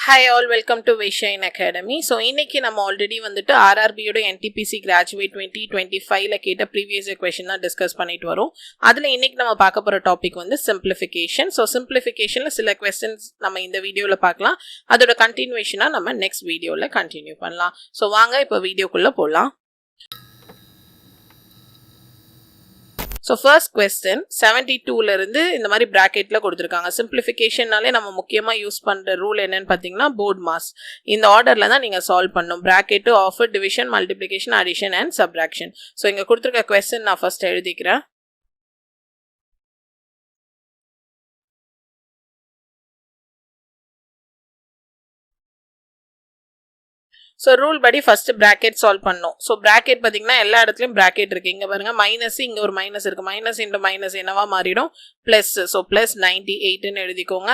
Hi all, welcome to Vaishyain Academy. So இன்னைக்கு நம்ம already வந்துட்டு RRB யோட NTPC Graduate 2025ல கேட்ட previous question தான் டிஸ்கஸ் பண்ணிட்டு வரோம். அதுல இன்னைக்கு நம்ம பார்க்க போற டாபிக் வந்து simplification. So simplificationல சில questions நம்ம இந்த வீடியோல பார்க்கலாம். அதோட கண்டினியூஷனா நம்ம நெக்ஸ்ட் வீடியோல கண்டினியூ பண்ணலாம். So வாங்க இப்போ வீடியோக்குள்ள போலாம். So first question 72ல இருந்து இந்த மாதிரி பிராக்கெட்ல கொடுத்திருக்காங்க. சிம்பிளிஃபிகேஷன்னாலே நம்ம முக்கியமா யூஸ் பண்ற ரூல் என்னன்னு பாத்தீங்கன்னா போர்ட் மாஸ். இந்த ஆர்டர்ல தான் நீங்க சால்வ் பண்ணணும். Bracket, offer, division, multiplication, addition and subtraction. So இங்க கொடுத்திருக்க क्वेश्चन நான் ஃபர்ஸ்ட் எழுதிக்கிறேன். So rule படி first bracket solve பண்ணோம். So bracket பாத்தீங்கன்னா எல்லா இடத்துலயும் bracket இருக்கு. இங்க பாருங்க மைனஸ், இங்க ஒரு மைனஸ் இருக்கு. மைனஸ் இன்டு மைனஸ் என்னவா மாறிடும்? பிளஸ். So plus 98 ன்னு எழுதிக்கோங்க.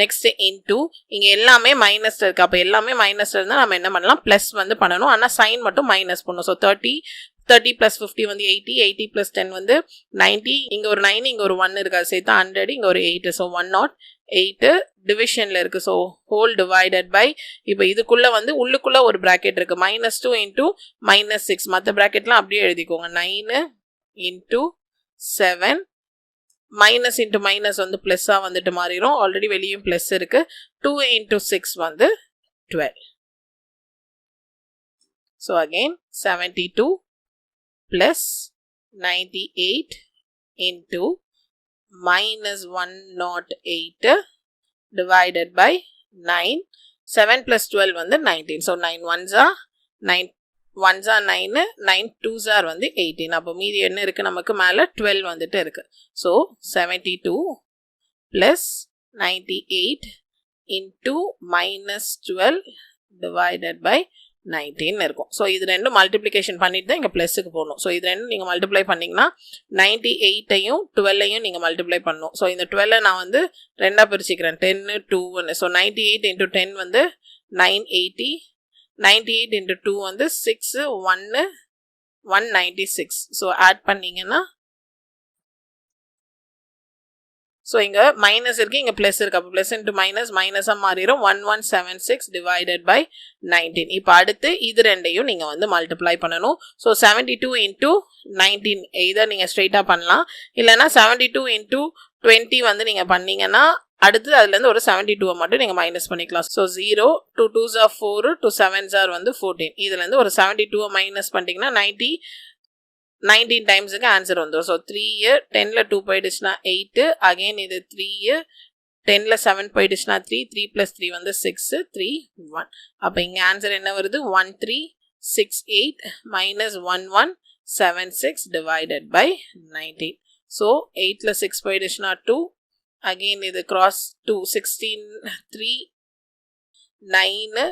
நெக்ஸ்ட் இன்டு இங்க எல்லாமே மைனஸ் இருக்கு. அப்ப எல்லாமே மைனஸ் இருந்தா நம்ம என்ன பண்ணலாம்? பிளஸ் வந்து பண்ணணும். ஆனா சைன் மட்டும் மைனஸ் பண்ணணும். So 30 plus 50 வந்து 80 plus 10 வந்து 90, இங்க ஒரு 9, இங்க ஒரு 1 இருக்கு, அது சேர்த்தா 100, இங்க ஒரு 8, so 108 டிவிஷன்ல இருக்கு. so whole divided by, இப்போ இதுக்குள்ள வந்து உள்ளுக்குள்ள ஒரு பிராக்கெட் இருக்கு, -2 into -6, மற்ற பிராக்கெட்லாம் அப்படியே எழுதிக்கோங்க. 9 into 7, மைனஸ் இன்ட்டு மைனஸ் வந்து பிளஸ்ஸா வந்துட்டு மாறிடும். ஆல்ரெடி வெளியும் பிளஸ் இருக்கு. 2 into 6 வந்து 12. so again 72 plus 98 into minus 108 divided by 9. 7 plus 12 வந்து 19. So 9 ones are 9 ones are 9, 9 twos are வந்து 18. அப்போ மீதி என்ன இருக்கு நமக்கு மேல 12 வந்துட்டு இருக்கு. So 72 plus 98 into minus 12 divided by 19 இருக்கும். ஸோ இது ரெண்டும் மல்டிப்ளிகேஷன் பண்ணிட்டு தான் இங்கே ப்ளஸுக்கு போகணும். ஸோ இது ரெண்டும் நீங்கள் மல்டிப்ளை பண்ணிங்கன்னா 98ஐயும் 12ஐயும் நீங்கள் மல்டிப்ளை பண்ணணும். ஸோ இந்த 12 நான் வந்து ரெண்டாக பிரிச்சுக்கிறேன். 10, 2. ஸோ 98 into 10 வந்து 980, 98 into 2 வந்து 6, 1, 196. ஸோ ஆட் பண்ணிங்கன்னா, ஸோ இங்கே மைனஸ் இருக்குது, இங்கே ப்ளஸ் இருக்குது. அப்போ ப்ளஸ் இன்ட்டு மைனஸ் மைனஸாக மாறிடும். 1176 டிவைடட் பை 19. இப்போ அடுத்து இது ரெண்டையும் நீங்கள் வந்து மல்டிப்ளை பண்ணணும். ஸோ 72 into 19 இதை நீங்கள் ஸ்ட்ரெயிட்டாக பண்ணலாம். இல்லைனா 72 into 20 வந்து நீங்கள் பண்ணீங்கன்னா அடுத்து அதுலேருந்து ஒரு 72 மட்டும் நீங்கள் மைனஸ் பண்ணிக்கலாம். So 0, 2 2s are 4, 2 7s are வந்து 14. இதுலேருந்து ஒரு 72 மைனஸ் பண்ணிட்டீங்கன்னா 19 டைம்ஸுக்கு ஆன்சர் வந்துடும். ஸோ 3, 10ல் 2 போயிடுச்சுன்னா 8, அகெயின் இது 3, 10ல் 7 போயிடுச்சுன்னா 3, 3 plus 3 வந்து 6, 3, 1. அப்போ இங்கே ஆன்சர் என்ன வருது? 1368 minus 1176 divided by 19. ஸோ 8ல் 6 போயிடுச்சுன்னா 2, அகெயின் இது cross 2, 16, 3, 9,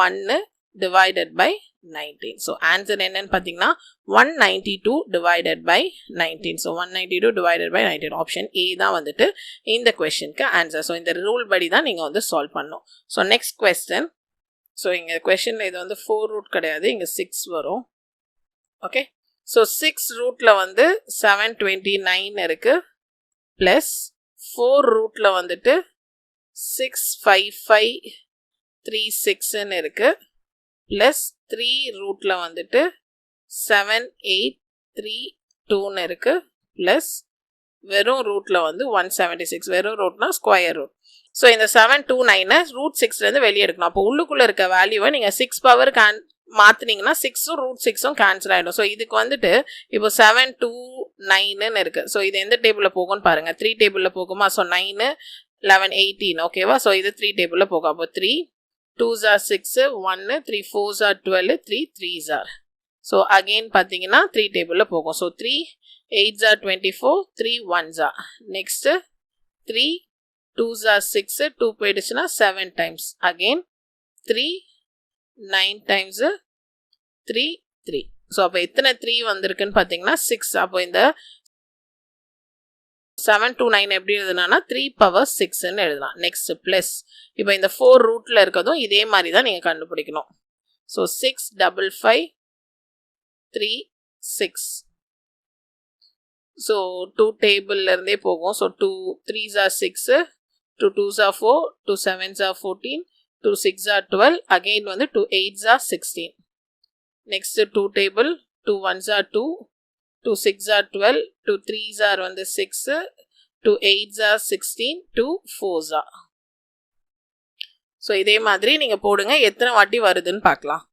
1 divided by 19. So answer என்னன்னு பார்த்தீங்கன்னா 192 divided by 19. So 192 divided by 19. Option A தான் வந்துட்டு இந்த கொஸ்டினுக்கு ஆன்சர். ஸோ இந்த ரூல் படி தான் நீங்கள் வந்து சால்வ் பண்ணணும். So next question. ஸோ இங்கே கொஸ்டினில் இது வந்து 4 ரூட் கிடையாது, இங்கே 6 வரும். ஓகே, ஸோ 6 ரூட்டில் வந்து 729 இருக்கு, ப்ளஸ் 4 ரூட்டில் வந்துட்டு 65536 இருக்கு, ப்ளஸ் 3 ரூட்டில் வந்துட்டு 7832 இருக்கு, ப்ளஸ் வெறும் ரூட்டில் வந்து 176. வெறும் ரூட்னா ஸ்கொயர் ரூட். ஸோ இந்த 729 ரூட் 6லேருந்து வெளியே எடுக்கணும். அப்போ உள்ளுக்குள்ளே இருக்க வேல்யூவை நீங்கள் 6 பவர் மாற்றினீங்கன்னா 6ம் ரூட் 6ம் கேன்சல் ஆகிடும். ஸோ இதுக்கு வந்துட்டு இப்போ 729 இருக்கு. ஸோ இது எந்த டேபிளில் போகும்னு பாருங்கள். 3 டேபிளில் போகுமா? ஸோ 9, 11, 18. ஓகேவா? ஸோ இது 3 டேபிளில் போகும். அப்போ 3 2s are 6, 1, 3 4s are 12, 3 3s are. So again பார்த்தீங்கன்னா 3 டேபிளில் போகும். So 3 8s are 24, 3 1s are. Next 3 2s are 6, 2 போயிடுச்சுன்னா 7 times. Again 3 9 times 3 3. ஸோ அப்போ எத்தனை 3 வந்திருக்குன்னு பார்த்தீங்கன்னா 6. அப்போ இந்த 729 எப்படி எழுதுனா 3 power 6ன்னு எழுதலாம். நெக்ஸ்ட் பிளஸ், இப்போ இந்த 4 ரூட்ல இருக்கதும் இதே மாதிரி தான் நீங்கள் கண்டுபிடிக்கணும். ஸோ 65536. ஸோ 2 டேபிள்ல இருந்தே போகும். So 2 3s are 6, 2 2s are 4, 2 7s are 14, 2 6 are 12, again வந்து 2 8s are 16. Next 2 table, 2 1s are 2, 2 6 are 12, 2 3s are வந்து 6, 2 8s are 16, 2 4s are. So இதே மாதிரி நீங்க போடுங்க, எத்தனை வாட்டி வருதுன்னு பார்க்கலாம்.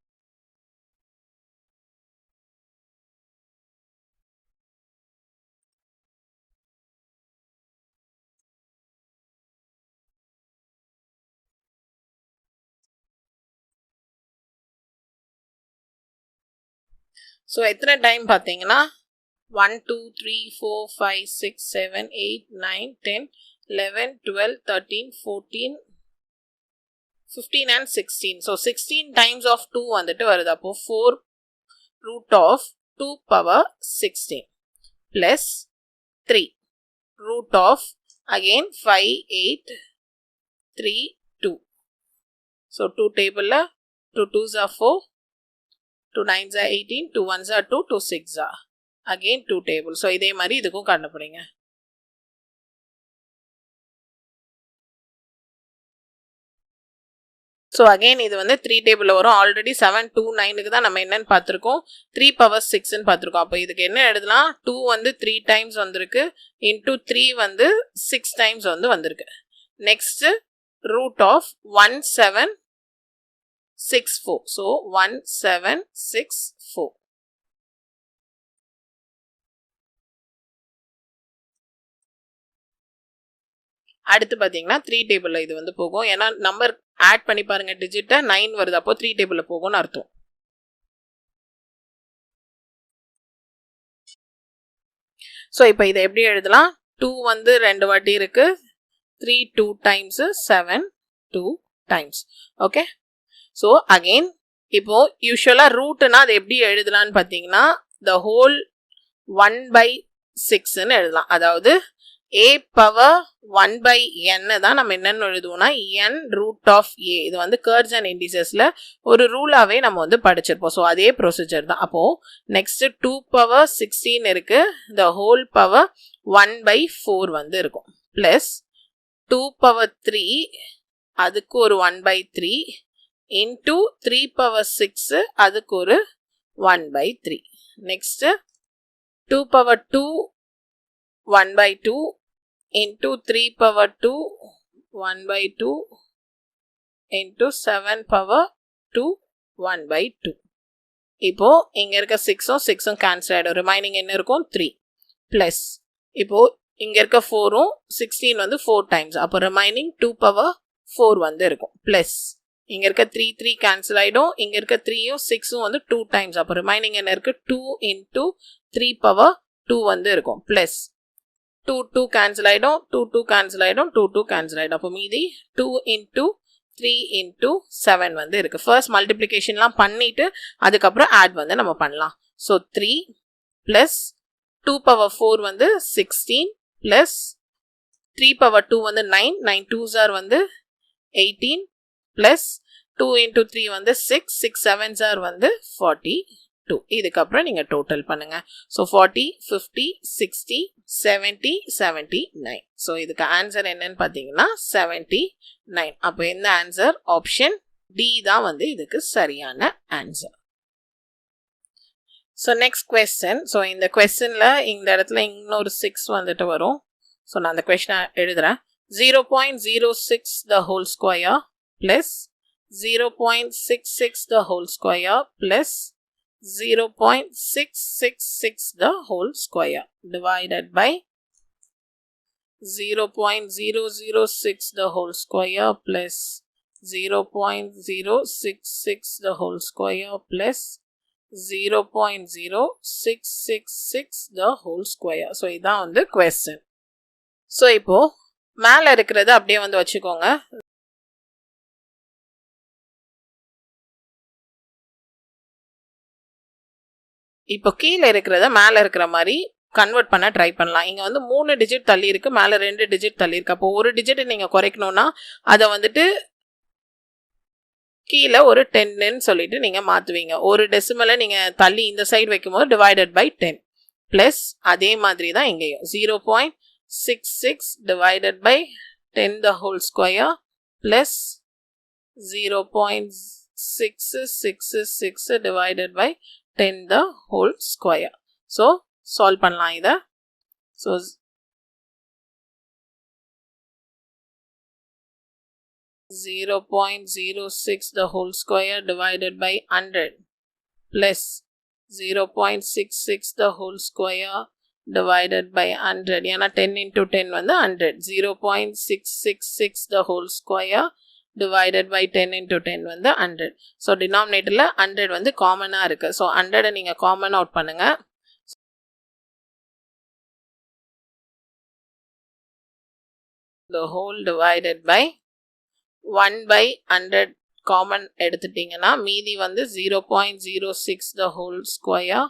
So எத்தனை டைம் பார்த்தீங்கன்னா 1 2 3 4 5 6 7 8 9 10 11 12 13 14 15 and 16. So 16 times of 2 வந்துட்டு வருது. அப்போ 4 root of 2 power 16 plus 3 root of again 5 8 3 2. So 2 table 2 2s are 4, 2 9s are 18, 2 1s are 2, 2 6s are again 2 table. So இதே மாதிரி இதுக்கும் கண்டுபிடிங்க. So again இது வந்து 3 table வரும். ஆல்ரெடி 7 2 9க்கு தான் நம்ம என்னன்னு பார்த்திருக்கோம், 3 power 6ன்னு பார்த்திருக்கோம். அப்போ இதுக்கு என்ன எழுதலாம், 2 வந்து 3 times வந்திருக்கு, into 3 வந்து 6 times வந்து வந்திருக்கு. Next root of 1764. So 1764. அடுத்து பாத்தீங்கன்னா 3 டேபிள்ல இது வந்து போகும். ஏன்னா நம்பர் ஆட் பண்ணி பாருங்க, டிஜிட் 9 வருது, அப்போ 3 டேபிள்ல போகும்னு அர்த்தம். ஸோ இப்போ இதை எப்படி எழுதலாம், 2 வந்து 2 வாட்டி இருக்கு, 3 2 times 7 2 times. Okay, so again இப்போ யூஸ்வலா ரூட்னா அது எப்படி எழுதலாம்னு பார்த்தீங்கன்னா the whole 1/6ன்னு எழுதலாம். அதாவது a power 1/n தான் நம்ம என்னன்னு எழுதுவோம்னா n root of a. இது வந்து கர்வ்ஸ் அண்ட் இண்டிசஸ்ல ஒரு ரூலாவே நம்ம வந்து படிச்சிருப்போம். ஸோ அதே ப்ரொசீஜர் தான். அப்போ நெக்ஸ்ட் 2 power 16 இருக்கு, the whole power 1/4 வந்து இருக்கும், பிளஸ் 2 power 3 அதுக்கு ஒரு 1/3 into 3 power 6 அதுக்கு ஒரு 1/3. Next 2 power 2 1/2 into 3 power 2 1/2 into 7 power 2 1/2. இப்போ இங்க இருக்க 6ம் 6ம் கேன்சல் ஆயிடும், ரிமைனிங் என்ன இருக்கும் 3 பிளஸ் இப்போ இங்க இருக்க 4ம் 16 வந்து 4 டைம்ஸ், அப்போ ரிமைனிங் 2 power 4 வந்து இருக்கும், பிளஸ் இங்க இருக்க 3 3 கேன்சல் ஆயிடும், இங்க இருக்க 3ம் 6ம் வந்து 2 டைம்ஸ், அப்போ ரிமைனிங் என்ன இருக்கு 2 into 3 power 2 வந்து இருக்கும், பிளஸ் 2 2 கேன்சல் ஆயிடும், 2 2 கேன்சல் ஆயிடும், 2 2 கேன்சல் ஆயிடும். அப்போ மீதி 2 into 3 into 7 வந்து இருக்கு. ஃபர்ஸ்ட் மல்டிப்ளிகேஷன்லாம் பண்ணிட்டு அதுக்கப்புறம் ஆட் வந்து நம்ம பண்ணலாம். ஸோ 3 பிளஸ் 2 power 4 வந்து 16 பிளஸ் 3 power 2 வந்து 9, 9 2s are வந்து 18 பிளஸ் 2 into 3 வந்து 6, 6 7s are வந்து 42. இதுக்கப்புறம் நீங்க டோட்டல் பண்ணுங்க. ஸோ 40 50 60 70 79. ஸோ இதுக்கு ஆன்சர் என்னன்னு பார்த்தீங்கன்னா 79. அப்போ இந்த ஆன்சர் ஆப்ஷன் டி தான் வந்து இதுக்கு சரியான answer. So next question. So இந்த கொஸ்டின்ல இந்த இடத்துல இன்னொரு 6 வந்துட்டு வரும். ஸோ நான் அந்த கொஸ்டினை எழுதுறேன். 0.06 the whole square plus 0.66 the whole square plus 0.666 the whole square divided by 0.006 the whole square plus 0.066 the whole square plus 0.0666 the whole square. So இதான் வந்து question. So இப்போ மேல இருக்கிறது அப்படியே வந்து வச்சுக்கோங்க. இப்போ கீழே இருக்கிறத மேல இருக்கிற மாதிரி கன்வெர்ட் பண்ண ட்ரை பண்ணலாம். இங்க வந்து 3 டிஜிட் தள்ளி இருக்கு, மேல 2 டிஜிட் தள்ளி இருக்கு. அப்போ ஒரு டிஜிட் நீங்க குறைக்கணும்னா அதை வந்துட்டு கீழே ஒரு 10ன்னு சொல்லிட்டு நீங்க மாத்துவீங்க. ஒரு டெசிமலை நீங்க தள்ளி இந்த சைடு வைக்கும்போது டிவைடட் பை 10 பிளஸ் அதே மாதிரி தான் இங்கேயும் 0.66 divided by 10 the whole square plus 0.666 divided by 10 the whole square. So solve பண்ணலாம் இத. So 0.06 the whole square divided by 100 plus 0.66 the whole square divided by 100. ஏனா 10 into 10 வந்து 100. 0.666 the whole square divided by 10 into 10 வந்து 100. So denominatorல 100 வந்து காமனா இருக்கு. So 100 நீங்க common out பண்ணுங்க. The whole divided by 1 by 100 common எடுத்துட்டீங்கன்னா மீதி வந்து 0.06 the whole square.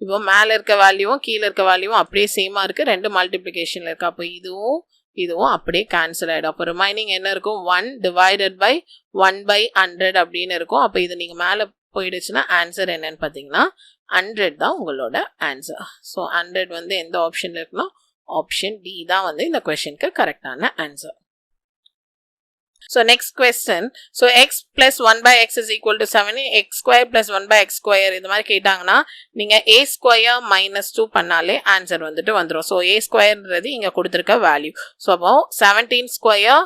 இப்போ மேல இருக்க வேல்யூவும் கீழ இருக்க வேல்யூவும் அப்படியே சேமா இருக்கு. ரெண்டு மல்டிப்ளிகேஷன்ல இருக்கு. அப்போ இதுவும் அப்படியே கேன்சல் ஆயிடும். அப்போ ரிமைனிங் என்ன இருக்கும்? 1 divided by 1 by 100 அப்படின்னு இருக்கும். அப்போ இது நீங்க மேல போயிடுச்சுன்னா ஆன்சர் என்னன்னு பாத்தீங்கன்னா 100 தான் உங்களோட ஆன்சர். ஸோ 100 வந்து எந்த ஆப்ஷன்ல இருக்குன்னா ஆப்ஷன் டி தான் வந்து இந்த கொஸ்டினுக்கு கரெக்டான answer. So next question. So x plus 1 by x is equal to 7. X square plus 1 by x square இந்த மாதிரி கேட்டாங்கன்னா நீங்க a square minus 2 பண்ணாலே ஆன்சர் வந்துட்டு வந்துரும். So a squareன்றது இங்க கொடுத்திருக்க வேல்யூ. So அப்போ 17 square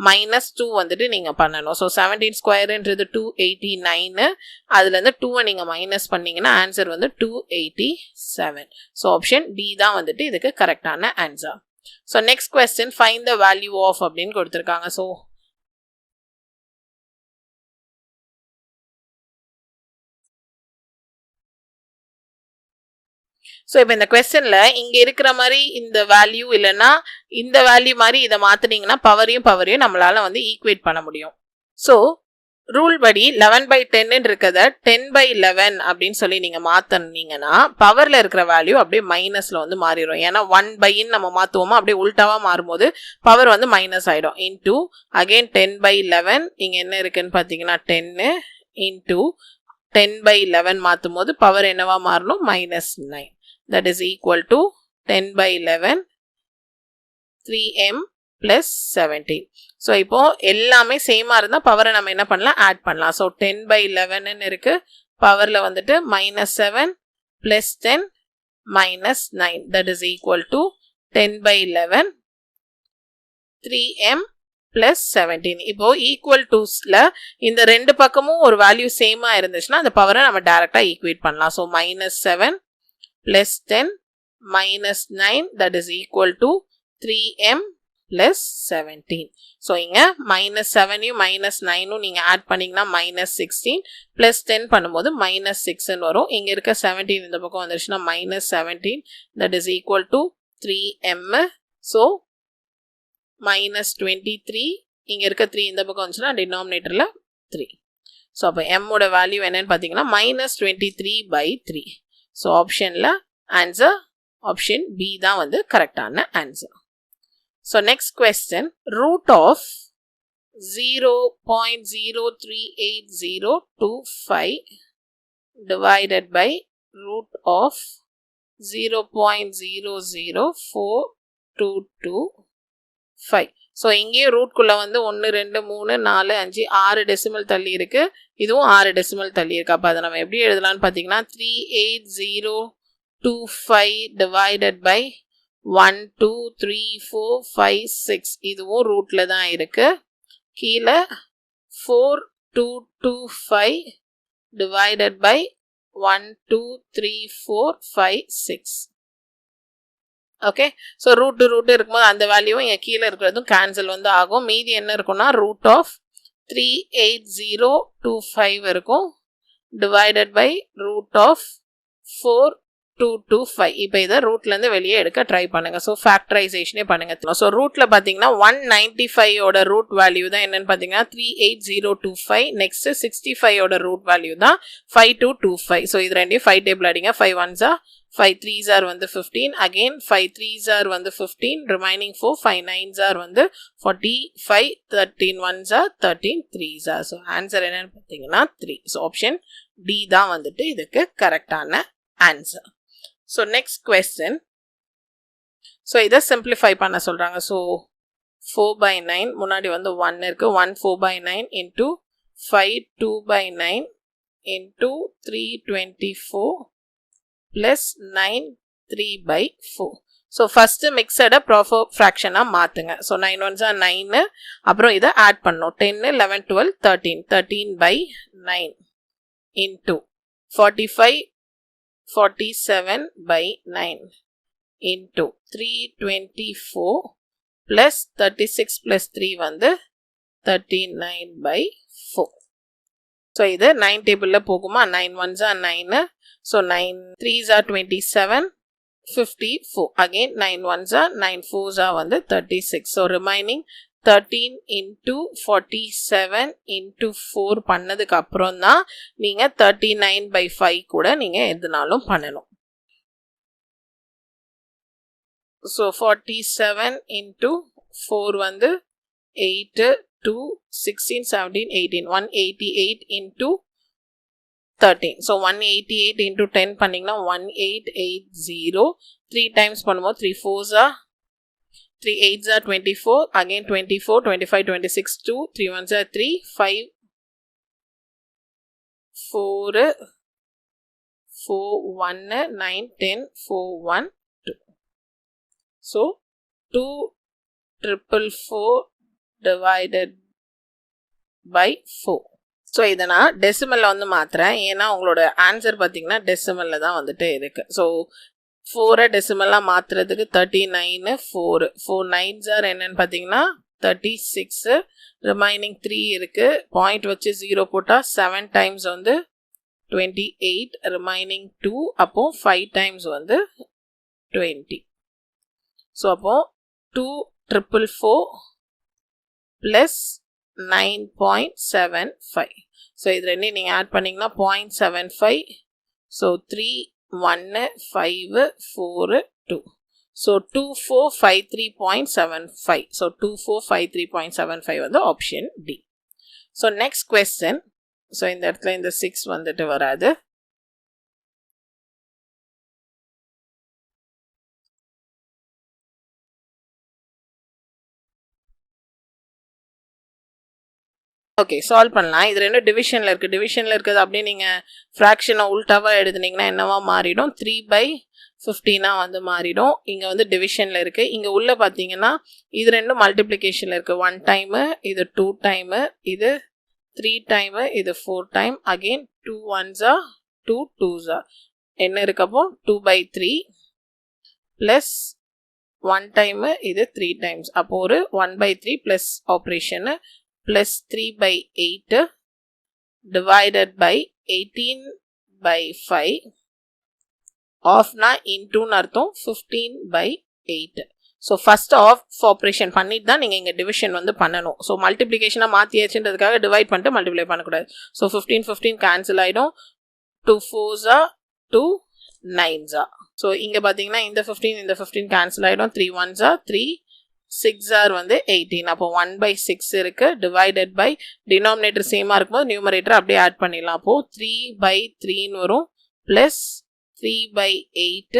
minus 2 வந்துட்டு நீங்க பண்ணணும். So 17 squareன்றது 289. அதுல இருந்து 2 நீங்க மைனஸ் பண்ணீங்கன்னா ஆன்சர் வந்து 287. So ஆப்ஷன் D தான் வந்துட்டு இதுக்கு கரெக்டான answer. So next question, find the value of அப்படின்னு கொடுத்திருக்காங்க. ஸோ இப்போ இந்த கொஸ்டின்ல இங்க இருக்கிற மாதிரி இந்த வேல்யூ இல்லைன்னா இந்த வேல்யூ மாதிரி இதை மாத்தினீங்கன்னா பவரையும் நம்மளால வந்து ஈக்குவேட் பண்ண முடியும். ஸோ ரூல் படி 11 by 10 இருக்கிறத 10 by 11 அப்படின்னு சொல்லி நீங்க மாத்தினீங்கன்னா பவர்ல இருக்கிற வேல்யூ அப்படியே மைனஸ்ல வந்து மாறிடும். ஏன்னா 1 by நம்ம மாத்துவோமா அப்படியே உல்டாவா மாறும்போது பவர் வந்து மைனஸ் ஆயிடும். இன்டூ அகைன் 10 by 11 இங்க என்ன இருக்குன்னு பாத்தீங்கன்னா 10 இன்டூ 10 by 11 மாத்தும் போது பவர் என்னவா மாறணும்? -9. That is equal to 10 by 11 3m plus 17. So இப்போ எல்லாமே சேமா இருந்தா பவரை நம்ம என்ன பண்ணலாம்? ஆட் பண்ணலாம். So 10 by 11 இருக்கு. பவர்ல வந்துட்டு -7 plus 10 -9. That is equal to 10 by 11 3m plus 17. இப்போ ஈக்குவல் டூஸ்ல இந்த ரெண்டு பக்கமும் ஒரு வேல்யூ சேமா இருந்துச்சுன்னா அந்த பவரை நம்ம டைரக்டா ஈக்குவேட் பண்ணலாம். So -7 plus 10 -9 that is equal to 3m plus 17. So இங்க -7யும் -9யும் நீங்க ஆட் பண்ணீங்கன்னா -16 plus 10 பண்ணும்போது -6 வரும். இங்க இருக்க 17 இந்த பக்கம் வந்துருச்சுன்னா -17 that is equal to 3m. So -23 இங்க இருக்க 3 இந்த பக்கம் வந்துச்சுன்னா டினாமினேட்டர்ல 3. So அப்ப m ஓட வேல்யூ என்னன்னு பாத்தீங்கன்னா -23 by 3. So ஆப்ஷன்ல ஆன்சர் ஆப்ஷன் B தான் வந்து கரெக்டான answer. So next question, root of 0.03825 divided by root of 0.0042225. So இங்கேயும் ரூட்குள்ள வந்து 1 2 3 4 5 6 டெசிமல் தள்ளி இருக்கு. இதுவும் 6 டெசிமல் தள்ளி இருக்கு. அப்போ அதை நம்ம எப்படி எழுதலாம்னு பார்த்தீங்கன்னா 38025 divided by 1 2 3 4 5 6. இதுவும் ரூட்ல தான் இருக்கு. கீழே 4225 divided by 1 2 3 4 5 6. Okay, so root இருக்கும்போது அந்த வேல்யூவும் இங்கே கீழே இருக்கிறதும் கேன்சல் வந்து ஆகும். மீதி என்ன இருக்கும்னா ரூட் ஆஃப் 38025 இருக்கும் டிவைடட் பை ரூட் ஆஃப் 4225. இப்போ இதை ரூட்லேருந்து வெளியே எடுக்க ட்ரை பண்ணுங்க. ஸோ ஃபேக்டரைசேஷனே பண்ணுங்க. ஸோ ரூட்டில் பார்த்தீங்கன்னா 195ஓட ரூட் வேல்யூ தான் என்னன்னு பார்த்தீங்கன்னா 38025. நெக்ஸ்ட் 65ஓட ரூட் வேல்யூ தான் 5225. ஸோ இது ரெண்டையும் 5 டேபிள் அடிங்க. 5 1s 5 3s வந்து 15. அகெயின் 5 3s வந்து 15. ரிமைனிங் 4 5 9s வந்து 45. 13 1s 13 3s. ஸோ ஆன்சர் என்னன்னு பார்த்தீங்கன்னா 3. ஸோ ஆப்ஷன் டி தான் வந்துட்டு இதுக்கு கரெக்டான answer. So next question. So இதை சிம்பிளிஃபை பண்ண சொல்றாங்க. ஸோ 4 by 9 முன்னாடி வந்து 1 இருக்கு 1 4 by 9 into 5 2 by 9 into 324 plus 9 3 by 4. So first mixed proper fraction மாத்துங்க. So 9 ones are 9 அப்புறம் இதை add பண்ணோம் 10 11 12 13 13 by 9 into 45 47 by 9 into 324 plus 36 plus 3 வந்து 39 by 4. So இது 9 table போகுமா 9 ones are 9. So 9 3s are 27 54. Again 9 ones are 9 4s are வந்து 36. So remaining 13 into 47 into 4 பண்ணதுக்கு அப்புறம் தான் நீங்க 39 by 5 கூட நீங்க எதுனாலும் பண்ணணும். So 47 into 4 வந்து 8 2 16 17 18 188 into 13. So 188 into 10 பண்ணீங்கன்னா 1880. 3 times பண்ணும்போது 3 4s are 3 8s are 24. Again 24 25 26 2 3 1s are 3 5 4 4 1 9 10 4 1 2. So 2 444 divided by 4. So இதை நான் டெசிமலில் வந்து மாற்றுறேன் ஏன்னா உங்களோட ஆன்சர் பார்த்தீங்கன்னா டெசிமலில் தான் வந்துட்டு இருக்குது. ஸோ 4 டெசிமலாக மாற்றுறதுக்கு 39 4 4 9s ஆர் என்னன்னு பார்த்தீங்கன்னா 36 ரிமைனிங் 3 இருக்குது பாயிண்ட் வச்சு 0 போட்டால் 7 times வந்து 28 ரிமைனிங் 2 அப்போ 5 times வந்து 20. ஸோ அப்போ 2 444 plus 9.75. So இது ரெண்டு நீங்க ஆட் பண்ணீங்கன்னா 0.75. So 3 1 5 4 2. So 2453.75. So 2453.75 வந்து option D. So next question. So இந்த இடத்துல இந்த 6 வந்துட்டு வராது. ஓகே சால்வ் பண்ணலாம். இது ரெண்டும் டிவிஷனில் இருக்குது. டிவிஷனில் இருக்கிறது அப்படியே நீங்கள் ஃப்ராக்ஷனை உல்டாவாக எழுதுனீங்கன்னா என்னவா மாறிடும் 3/15 வந்து மாறிடும். இங்கே வந்து டிவிஷனில் இருக்குது. இங்கே உள்ளே பார்த்தீங்கன்னா இது ரெண்டும் மல்டிப்ளிகேஷனில் இருக்குது. 1 டைமு இது 2 டைமு இது 3 டைமு இது 4 time again 2 1s are 2 2s are என்ன இருக்கப்போ 2/3 ப்ளஸ் 1 டைமு இது 3 டைம்ஸ் அப்போ ஒரு 1/3 plus operation plus 3/8 divided by 18/5 off na into nartham 15/8. So first off operation பண்ணிட்டு தான் நீங்க இங்க டிவிஷன் வந்து பண்ணணும். So மல்டிப்ளிகேஷனா மாத்தியாச்சுன்றதுக்காக டிவைட் பண்ணிட்டு மல்டிப்ளை பண்ணக்கூடாது. So 15 கேன்சல் ஆயிடும். 2 4s are 2 9s are. So இங்க பாத்தீங்கன்னா இந்த 15 கேன்சல் ஆயிடும். 3 1s are 3 6 are வந்து 18 அப்போ 1/6 இருக்கு divided by denominator சேமா இருக்கும்போது numerator அப்படியே ஆட் பண்ணிடலாம். அப்போ 3/3 வரும் plus 3/8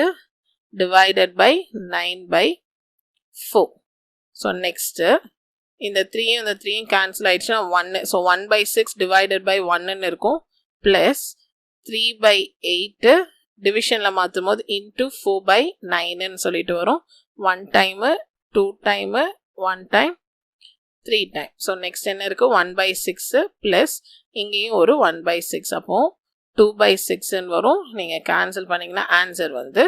divided by 9/4. So next இந்த 3 இந்த 3 cancel ஆயிடுச்சுன்னா 1 so 1/6 divided by 1 இருக்கும் plus 3/8 டிவிஷன்ல மாற்றும் போது into 4/9 சொல்லிட்டு வரும். 1 time 2 time 1 time 3 time. So next என்ன இருக்கு 1/6 ப்ளஸ் இங்கேயும் ஒரு 1/6 அப்போ 2/6 வரும். நீங்கள் கேன்சல் பண்ணிங்கன்னா ஆன்சர் வந்து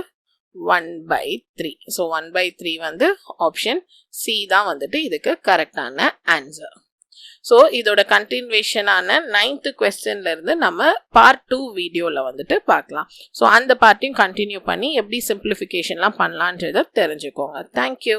1/3. ஸோ 1/3 வந்து ஆப்ஷன் சி தான் வந்துட்டு இதுக்கு கரெக்டான ஆன்சர். ஸோ இதோட கண்டினியூவேஷனான 9th கொஸ்டின்ல இருந்து நம்ம பார்ட் 2 வீடியோவில் வந்துட்டு பார்க்கலாம். ஸோ அந்த பார்ட்டையும் கண்டினியூ பண்ணி எப்படி சிம்பிளிஃபிகேஷன்லாம் பண்ணலான்றதை தெரிஞ்சுக்கோங்க. தேங்க்யூ.